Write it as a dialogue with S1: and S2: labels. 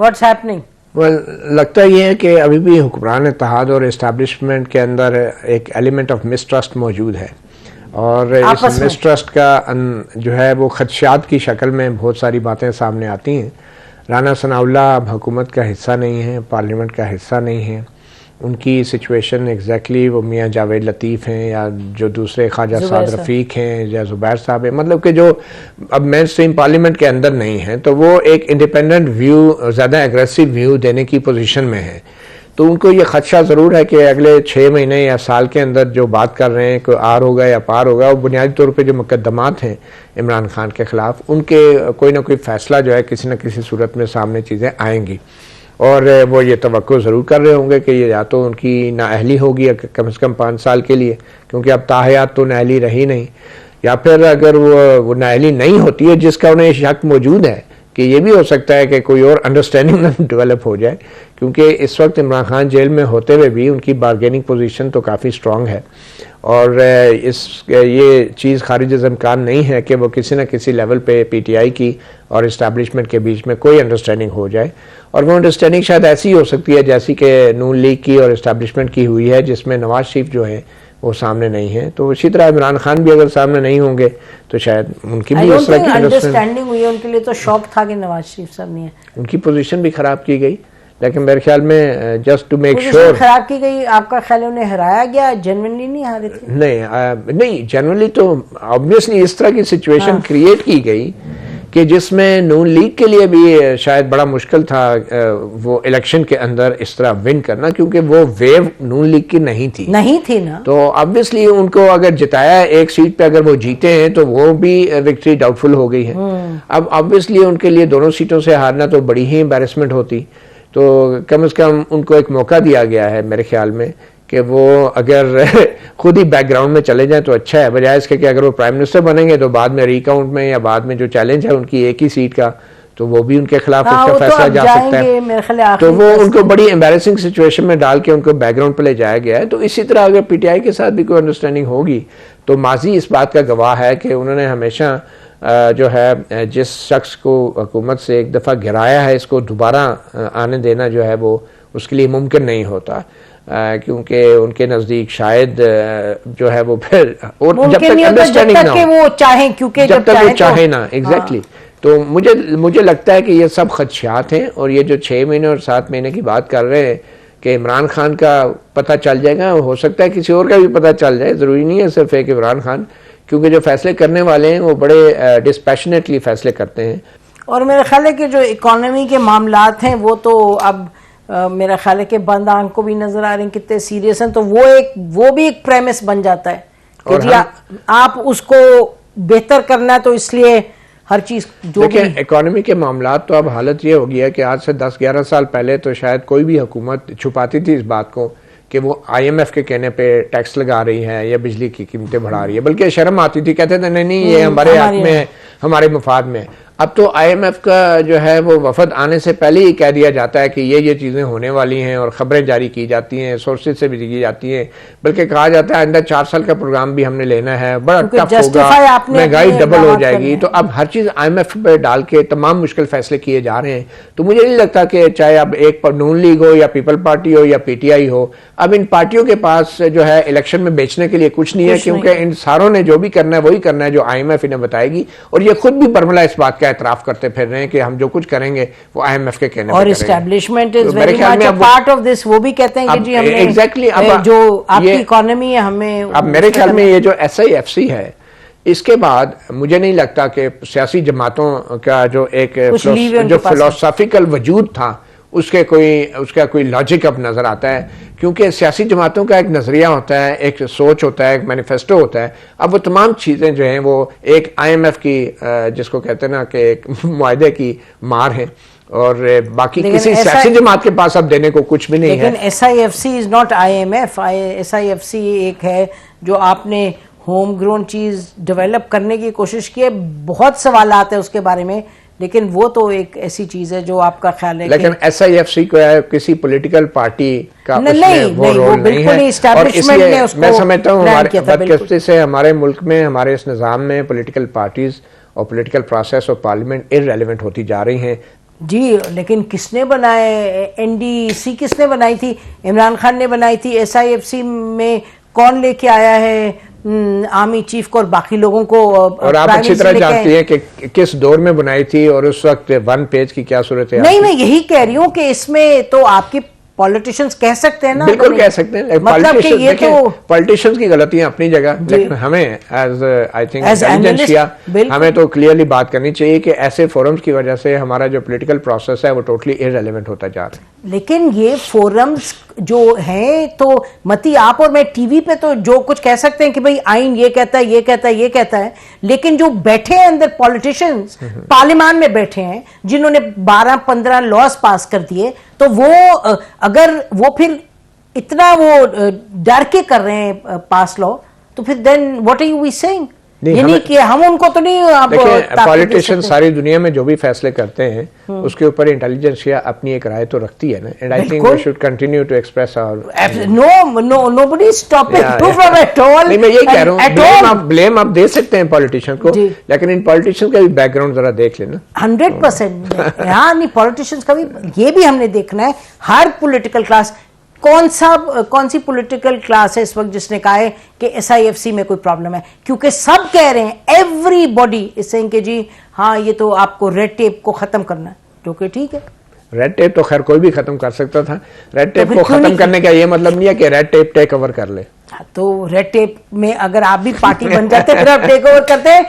S1: What's happening?
S2: लगता ये है कि अभी भी हुक्मरान इत्तेहाद और इस्टेब्लिशमेंट के अंदर एक एलिमेंट ऑफ मिसट्रस्ट मौजूद है, और इस मिसट्रस्ट का जो है वो खदशात की शक्ल में बहुत सारी बातें सामने आती हैं। राना सनाउल्लाह अब हुकूमत का हिस्सा नहीं है, पार्लियामेंट का हिस्सा नहीं है। उनकी सिचुएशन एग्जैक्टली वो मियाँ जावेद लतीफ़ हैं या जो दूसरे ख्वाजा साद रफ़ीक हैं या ज़ुबैर साहब हैं, मतलब कि जो अब मेन स्ट्रीम पार्लियामेंट के अंदर नहीं हैं, तो वो एक इंडिपेंडेंट व्यू, ज़्यादा एग्रेसिव व्यू देने की पोजीशन में है। तो उनको ये खदशा ज़रूर है कि अगले 6 महीने या साल के अंदर जो बात कर रहे हैं कोई आर होगा या पार होगा, और बुनियादी तौर पे जो मुकदमात हैं इमरान खान के ख़िलाफ़, उनके कोई ना कोई फ़ैसला जो है किसी न किसी सूरत में सामने चीज़ें आएंगी। और वो ये तवक्को ज़रूर कर रहे होंगे कि ये या तो उनकी नाअहली होगी कम से कम 5 साल के लिए, क्योंकि अब ताहयात तो नाअहली रही नहीं, या फिर अगर वो नाअहली नहीं होती है, जिसका उन्हें शक मौजूद है कि ये भी हो सकता है कि कोई और अंडरस्टैंडिंग डेवलप हो जाए, क्योंकि इस वक्त इमरान खान जेल में होते हुए भी उनकी बारगेनिंग पोजीशन तो काफ़ी स्ट्रॉन्ग है, और ये चीज़ खारिज इम्कान नहीं है कि वो किसी न किसी लेवल पे पीटीआई की और इस्टेब्लिशमेंट के बीच में कोई अंडरस्टैंडिंग हो जाए। और वो अंडरस्टैंडिंग शायद ऐसी हो सकती है जैसी कि नून लीग की और इस्टेब्लिशमेंट की हुई है, जिसमें नवाज शरीफ जो है वो सामने नहीं है। तो इसी तरह इमरान खान भी अगर सामने नहीं होंगे तो शायद उनकी भी इस तरह की
S1: अंडरस्टैंडिंग हुई है। उनके लिए तो शौक था कि नवाज शरीफ साहब नहीं है,
S2: उनकी पोजीशन भी खराब की गई, लेकिन मेरे ख्याल में जस्ट टू मेक श्योर
S1: खराब की गई। आपका ख्याल है उन्हें हराया गया, जेन्युइनली नहीं हारे थे?
S2: नहीं, जेन्युइनली तो ऑब्वियसली इस तरह की सिचुएशन क्रिएट की गई कि जिसमें नून लीग के लिए भी शायद बड़ा मुश्किल था वो इलेक्शन के अंदर इस तरह विन करना, क्योंकि वो वेव नून लीग की नहीं थी ना। तो ऑब्वियसली उनको अगर जिताया एक सीट पे, अगर वो जीते हैं तो वो भी विक्ट्री डाउटफुल हो गई है। अब ऑब्वियसली उनके लिए दोनों सीटों से हारना तो बड़ी ही एम्बैरेसमेंट होती, तो कम से कम उनको एक मौका दिया गया है मेरे ख्याल में कि वो अगर खुद ही बैकग्राउंड में चले जाएं तो अच्छा है, बजाय इसके कि अगर वो प्राइम मिनिस्टर बनेंगे तो बाद में रिकाउंट में या बाद में जो चैलेंज है उनकी एक ही सीट का, तो वो भी उनके खिलाफ उसका फैसला जा सकता है। तो वो उनको बड़ी एम्बैरेसिंग सिचुएशन में डाल के उनको बैकग्राउंड पर ले जाया गया है। तो इसी तरह अगर पीटीआई के साथ भी कोई अंडरस्टैंडिंग होगी तो माजी इस बात का गवाह है कि उन्होंने हमेशा जो है जिस शख्स को हुकूमत से एक दफ़ा गिराया है, इसको दोबारा आने देना जो है वो उसके लिए मुमकिन नहीं होता, क्योंकि उनके नज़दीक शायद जो है वो फिर और जब तक अंडरस्टैंडिंग ना हो,
S1: वो चाहें, क्योंकि
S2: जब तक वो चाहे ना एग्जैक्टली। तो मुझे लगता है कि ये सब खदशात हैं, और ये जो 6 महीने और 7 महीने की बात कर रहे हैं कि इमरान खान का पता चल जाएगा, हो सकता है किसी और का भी पता चल जाए, ज़रूरी नहीं है सिर्फ एक इमरान खान, क्योंकि जो फैसले करने वाले हैं वो बड़े डिस्पैशनेटली फैसले करते हैं।
S1: और मेरा ख्याल है कि जो इकोनॉमी के मामलात हैं वो तो अब मेरा ख्याल है कि बंद आंख को भी नजर आ रहे हैं कितने सीरियस हैं, तो वो भी एक प्रेमिस बन जाता है कि जी आप उसको बेहतर करना है, तो इसलिए हर चीज जो भी
S2: इकोनॉमी के मामलात तो अब हालत ये हो गई है कि आज से 10-11 साल पहले तो शायद कोई भी हुकूमत छुपाती थी इस बात को कि वो IMF के कहने पे टैक्स लगा रही है या बिजली की कीमतें बढ़ा रही है, बल्कि शर्म आती थी, कहते थे नहीं ये हमारे हक में है, हमारे मुफाद में। अब तो IMF का जो है वो वफद आने से पहले ही कह दिया जाता है कि ये चीज़ें होने वाली हैं, और ख़बरें जारी की जाती हैं, सोर्सेज से भी की जाती हैं, बल्कि कहा जाता है अंदर 4 साल का प्रोग्राम भी हमने लेना है, बड़ा टफ होगा, महंगाई डबल हो जाएगी। तो अब हर चीज़ IMF पे डाल के तमाम मुश्किल फैसले किए जा रहे हैं। तो मुझे नहीं लगता कि चाहे अब एक नून लीग हो या पीपल पार्टी हो या PTI हो, अब इन पार्टियों के पास जो है इलेक्शन में बेचने के लिए कुछ नहीं है, क्योंकि इन सारों ने जो भी करना है वही करना है जो IMF इन्हें बताएगी, और ये खुद भी बरमला इस बात का एतराफ करते फिर रहे हैं कि हम जो कुछ करेंगे वो IMF के कहने
S1: और establishment is very much a part of this. वो भी कहते हैं कि जी हमने
S2: एग्जैक्टली
S1: जो आपकी इकोनॉमी है हमें,
S2: अब मेरे ख्याल में ये जो SIFC है, इसके बाद मुझे नहीं लगता कि सियासी जमातों का जो एक जो फिलोसॉफिकल वजूद था उसका कोई लॉजिक अब नजर आता है, क्योंकि सियासी जमातों का एक नजरिया होता है, एक सोच होता है, एक मैनिफेस्टो होता है। अब वो तमाम चीजें जो हैं वो एक IMF की जिसको कहते हैं ना कि एक मुआहदे की मार है, और बाकी किसी सियासी जमात के पास अब देने को कुछ भी नहीं है।
S1: लेकिन SIFC is not IMF। SIFC एक है जो आपने होम ग्रोन चीज डेवलप करने की कोशिश की है, बहुत सवाल आते हैं उसके बारे में, लेकिन वो तो एक ऐसी चीज है जो आपका ख्याल है।
S2: लेकिन SIFC को किसी पॉलिटिकल पार्टी का
S1: नहीं, वो रोल नहीं है,
S2: और इसलिए मैं समझता हूँ बदकिस्मती से हमारे मुल्क में, हमारे इस निज़ाम में पॉलिटिकल पार्टीज और पॉलिटिकल प्रोसेस और पार्लियामेंट इररेलेवेंट होती जा रही हैं।
S1: जी, लेकिन किसने बनाए? एनडीसी किसने बनाई थी? इमरान खान ने बनाई थी। एसआईएफसी में कौन लेके आया है आर्मी चीफ को और बाकी लोगों को?
S2: और आप अच्छी तरह जानती हैं कि किस दौर में बनाई थी और उस वक्त 1 पेज की क्या सूरत है।
S1: नहीं, मैं यही कह रही हूँ कि इसमें तो आपकी पॉलिटिशियंस कह सकते हैं ना।
S2: बिल्कुल कह सकते हैं,
S1: मतलब कि ये तो
S2: पॉलिटिशियंस की गलतियां अपनी जगह, लेकिन हमें एज आई थिंक इंटेलिजेंसिया हमें तो क्लियरली बात करनी चाहिए कि ऐसे फोरम्स की वजह से हमारा जो पॉलिटिकल प्रोसेस है वो टोटली इररिलेवेंट होता जा रहा है।
S1: लेकिन ये फोरम्स जो हैं, तो मती आप और मैं टीवी पे तो जो कुछ कह सकते हैं कि भाई आइन ये कहता है, ये कहता है, ये कहता है, लेकिन जो बैठे हैं अंदर पॉलिटिशियंस, पार्लियामान में बैठे हैं जिन्होंने 12-15 लॉज पास कर दिए, तो वो अगर वो फिर इतना वो डर के कर रहे हैं पास लॉ, तो फिर then what are you we saying? ये नहीं कि हम उनको तो नहीं।
S2: देखिए, पॉलिटिशियन सारी दुनिया में जो भी फैसले करते हैं उसके ऊपर इंटेलिजेंसिया अपनी एक राय तो रखती है ना, and I think we should continue to express our
S1: nobody stopping from at all.
S2: नहीं, मैं यही कह रहा हूं, ब्लेम आप दे सकते हैं पॉलिटिशियन को, लेकिन इन पॉलिटिशियन का भी बैकग्राउंड जरा देख लेना।
S1: 100%। हाँ, नहीं, पॉलिटिशियंस का भी ये भी हमने देखना है। हर पॉलिटिकल क्लास, कौन सी पॉलिटिकल क्लास है इस वक्त जिसने कहा है कि एसआईएफसी में कोई प्रॉब्लम है? क्योंकि सब कह रहे हैं, एवरीबॉडी इज सेइंग कि जी हाँ, ये तो आपको रेड टेप को खत्म करना है, जो कि ठीक है।
S2: रेड टेप तो खैर कोई भी खत्म कर सकता था। रेड टेप को खत्म करने का ये मतलब नहीं है कि रेड टेप टेक ओवर कर ले।
S1: तो रेड टेप में अगर आप भी पार्टी बन जाते फिर आप टेक ओवर करते हैं,